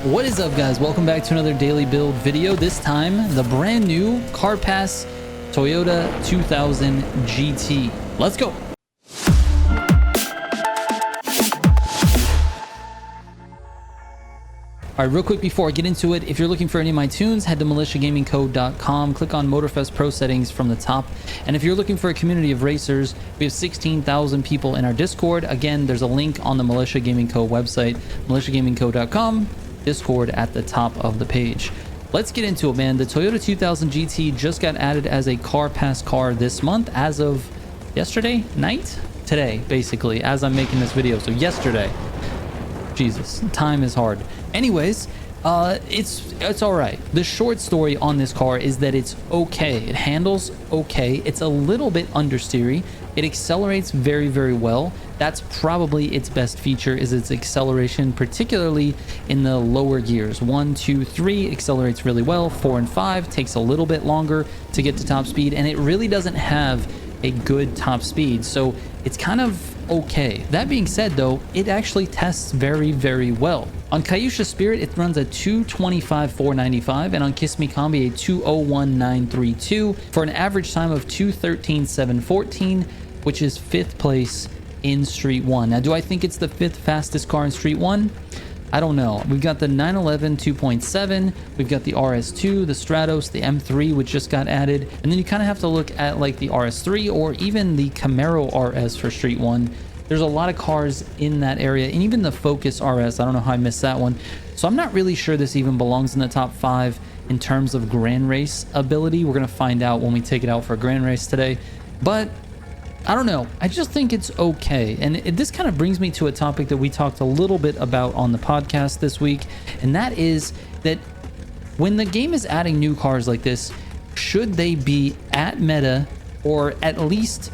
What is up, guys? Welcome back to another daily build video. This time the brand new car pass Toyota 2000 GT. Let's go. All right, real quick before I get into it, if you're looking for any of my tunes, head to militiagamingco.com, click on Motorfest Pro settings from the top. And if you're looking for a community of racers, we have 16,000 people in our Discord. Again, there's a link on the Militia Gaming Co website, militiagamingco.com, Discord at the top of the page. Let's get into it, man. The Toyota 2000 GT just got added as a car pass car this month as of yesterday night? Today, basically, as I'm making this video. So yesterday. Jesus, time is hard. Anyways, it's all right. The short story on this car is that it's okay. It handles okay. It's a little bit understeery. It accelerates very, very well. That's probably its best feature, is its acceleration, particularly in the lower gears. 1, 2, 3 accelerates really well. 4 and 5 takes a little bit longer to get to top speed, and it really doesn't have a good top speed, so it's kind of okay. That being said, though, it actually tests very, very well. On Kyusha Spirit, it runs a 225,495, and on Kiss Me Combi, a 201,932 for an average time of 213,714, which is 5th place in Street 1. Now, do I think it's the 5th fastest car in Street 1? I don't know. We've got the 911 2.7, we've got the RS2, the Stratos, the M3, which just got added, and then you kind of have to look at like the RS3 or even the Camaro RS for Street 1. There's a lot of cars in that area, and even the Focus RS. I don't know how I missed that one. So I'm not really sure this even belongs in the top 5 in terms of Grand Race ability. We're going to find out when we take it out for a Grand Race today. But I don't know. I just think it's okay. And this kind of brings me to a topic that we talked a little bit about on the podcast this week. And that is that when the game is adding new cars like this, should they be at meta or at least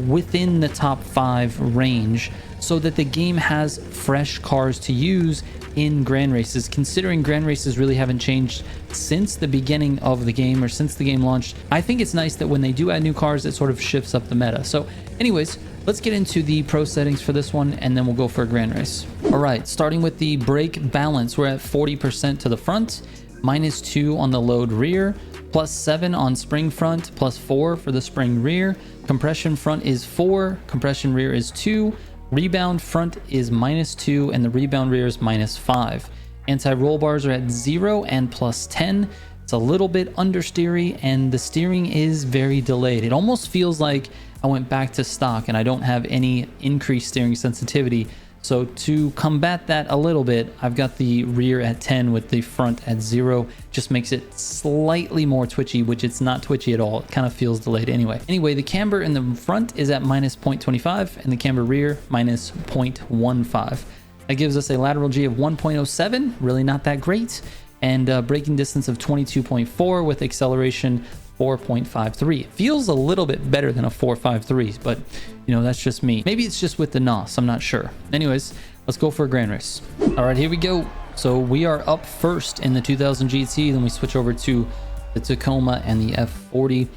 within the top 5 range so that the game has fresh cars to use in Grand Races, considering Grand Races really haven't changed since the beginning of the game or since the game launched. I think it's nice that when they do add new cars, it sort of shifts up the meta. So anyways, let's get into the pro settings for this one, and then we'll go for a Grand Race. All right, starting with the brake balance, we're at 40% to the front, -2 on the load rear, +7 on spring front, +4 for the spring rear. Compression front is 4, compression rear is 2, rebound front is -2, and the rebound rear is -5. Anti-roll bars are at 0 and +10. It's a little bit understeery, and the steering is very delayed. It almost feels like I went back to stock and I don't have any increased steering sensitivity. So to combat that a little bit, I've got the rear at 10 with the front at 0. Just makes it slightly more twitchy, which it's not twitchy at all. It kind of feels delayed anyway. Anyway, the camber in the front is at -0.25 and the camber rear -0.15. That gives us a lateral G of 1.07, really not that great, and braking distance of 22.4 with acceleration 4.53. It feels a little bit better than a 4.53, but you know, that's just me. Maybe it's just with the NOS, I'm not sure. Anyways, let's go for a Grand Race. All right, here we go. So we are up first in the 2000 GT, then we switch over to the Tacoma and the F40.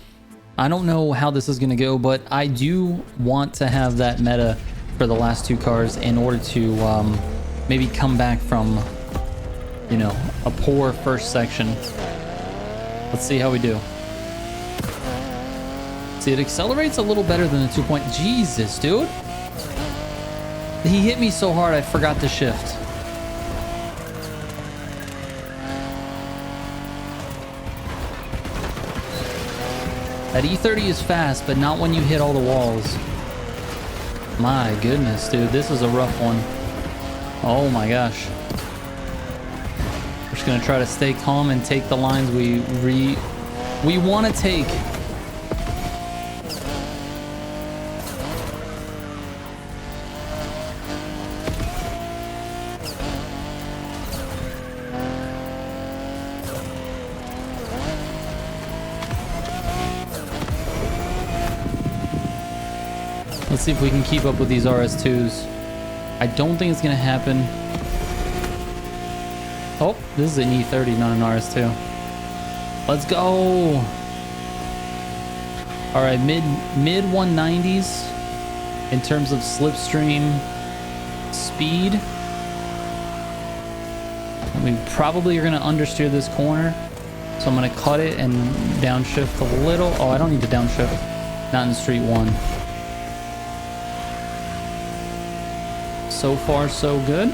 I don't know how this is going to go, but I do want to have that meta for the last 2 cars in order to maybe come back from, you know, a poor first section. Let's see how we do. See, it accelerates a little better than the 2 point. Jesus, dude. He hit me so hard I forgot to shift. That E30 is fast, but not when you hit all the walls. My goodness, dude, this is a rough one. Oh my gosh. We're just gonna try to stay calm and take the lines we want to take. Let's see if we can keep up with these RS2s. I don't think it's going to happen. Oh, this is an E30, not an RS2. Let's go. All right, mid 190s in terms of slipstream speed. We probably are going to understeer this corner. So I'm going to cut it and downshift a little. Oh, I don't need to downshift. Not in Street 1. So far, so good.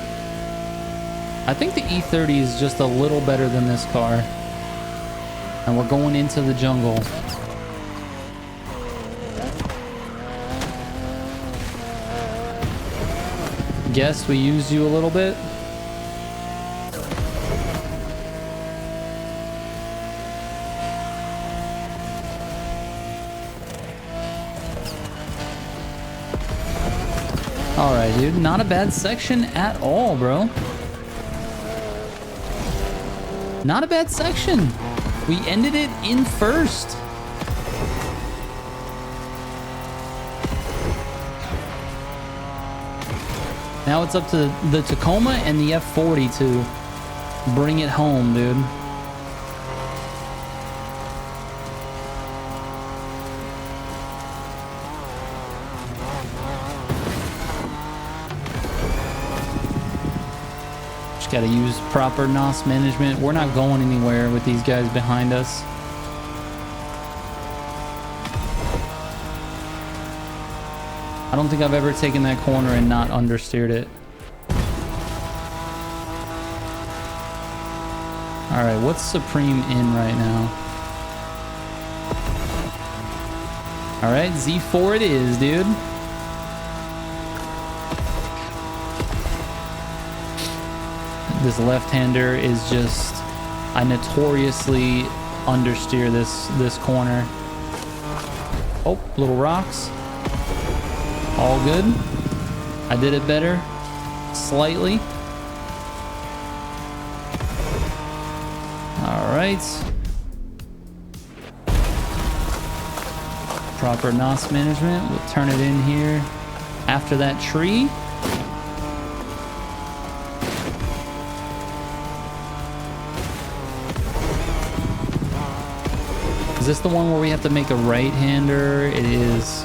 I think the E30 is just a little better than this car. And we're going into the jungle. Guess we used you a little bit. All right, dude. Not a bad section at all, bro. Not a bad section. We ended it in first. Now it's up to the Tacoma and the F40 to bring it home, dude. Just gotta use proper NOS management. We're not going anywhere with these guys behind us. I don't think I've ever taken that corner and not understeered it. All right, what's Supreme in right now? All right, Z4 it is, dude. This left-hander is just... I notoriously understeer this corner. Oh, little rocks. All good. I did it better. Slightly. All right. Proper NOS management. We'll turn it in here after that tree. Is this the one where we have to make a right-hander? It is.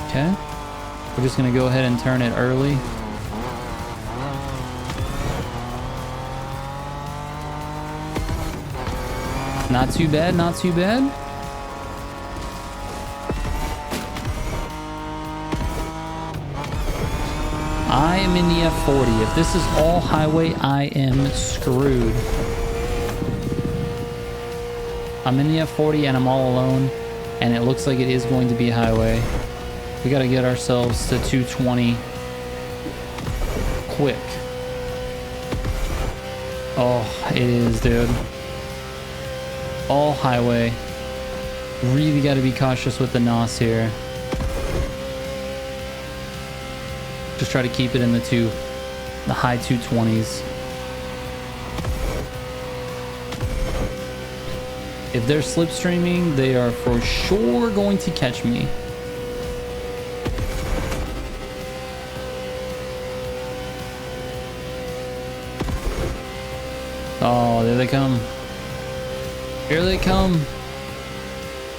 Okay. We're just gonna go ahead and turn it early. Not too bad, not too bad. I am in the F40. If this is all highway, I am screwed. I'm in the F40 and I'm all alone, and it looks like it is going to be highway. We got to get ourselves to 220 quick. Oh, it is, dude. All highway. Really got to be cautious with the NOS here. Just try to keep it in the high 220s. If they're slipstreaming, they are for sure going to catch me. Oh, there they come. Here they come.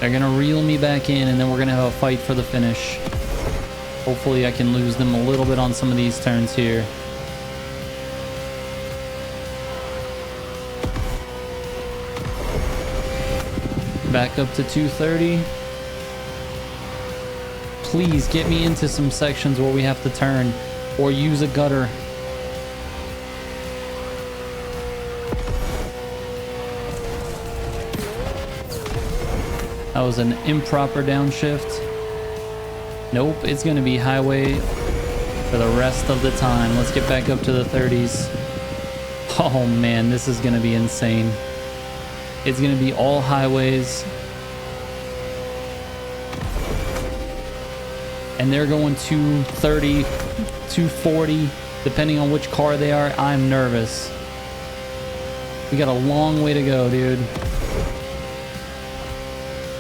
They're gonna reel me back in, and then we're gonna have a fight for the finish. Hopefully I can lose them a little bit on some of these turns here. Back up to 230. Please get me into some sections where we have to turn or use a gutter. That was an improper downshift. Nope, it's going to be highway for the rest of the time. Let's get back up to the 30s. Oh man, this is going to be insane. It's going to be all highways. And they're going 230, 240, depending on which car they are. I'm nervous. We got a long way to go, dude.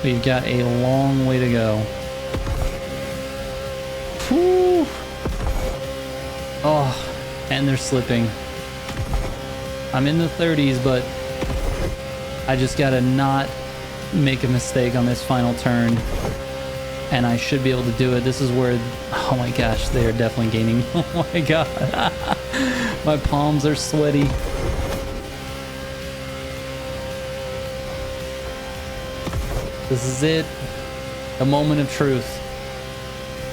We've got a long way to go. Whew. Oh, and they're slipping. I'm in the 30s, but I just gotta not make a mistake on this final turn. and I should be able to do it. This is where, oh my gosh, they are definitely gaining. Oh my god. My palms are sweaty. This is it. The moment of truth.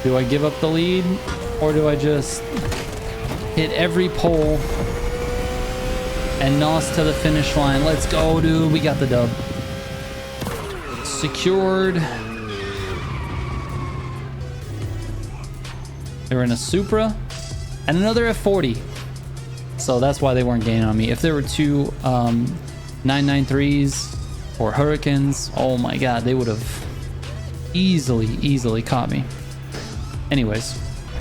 Do I give up the lead, or do I just hit every pole and nos to the finish line? Let's go, dude. We got the dub. Secured. They're in a Supra and another F40. So that's why they weren't gaining on me. If there were two 993s or Hurricanes, oh my god, they would have easily caught me. Anyways,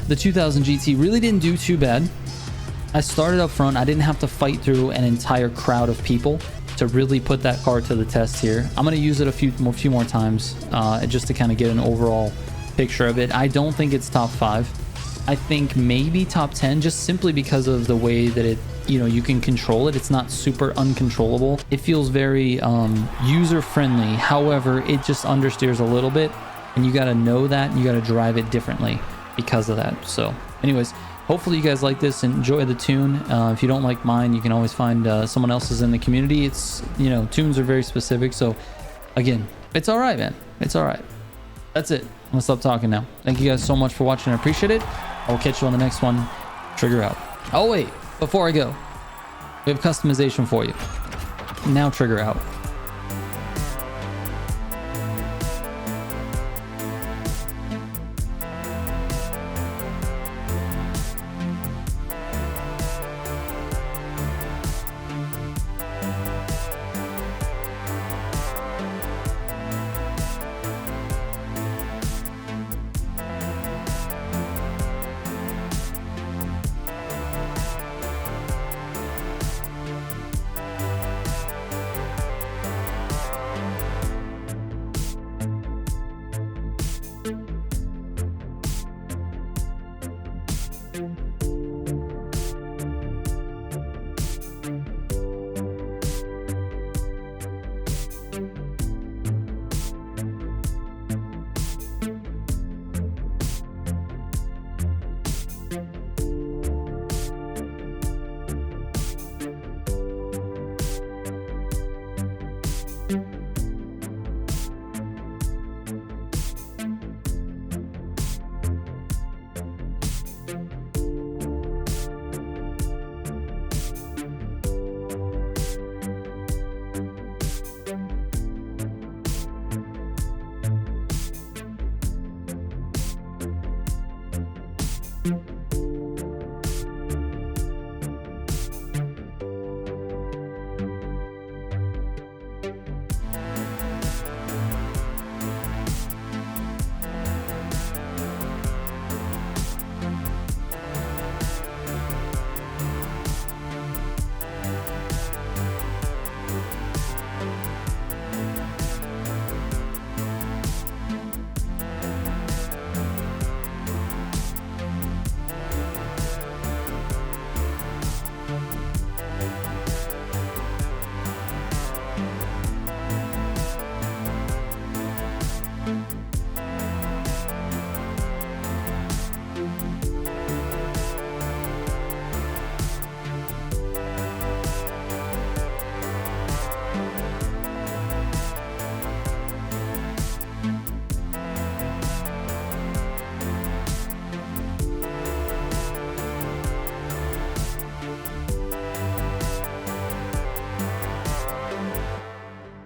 the 2000 GT really didn't do too bad. I started up front. I didn't have to fight through an entire crowd of people to really put that car to the test here. I'm going to use it a few more times just to kind of get an overall picture of it. I don't think it's top 5. I think maybe top 10, just simply because of the way that it, you know, you can control it. It's not super uncontrollable. It feels very user friendly. However, it just understeers a little bit, and you got to know that, and you got to drive it differently because of that. So anyways, hopefully you guys like this and enjoy the tune. If you don't like mine, you can always find someone else's in the community. It's, you know, tunes are very specific. So again, it's all right, man. It's all right. That's it. I'm gonna stop talking now. Thank you guys so much for watching. I appreciate it. I will catch you on the next one. Trigger out. Oh wait, before I go, we have customization for you. Now trigger out.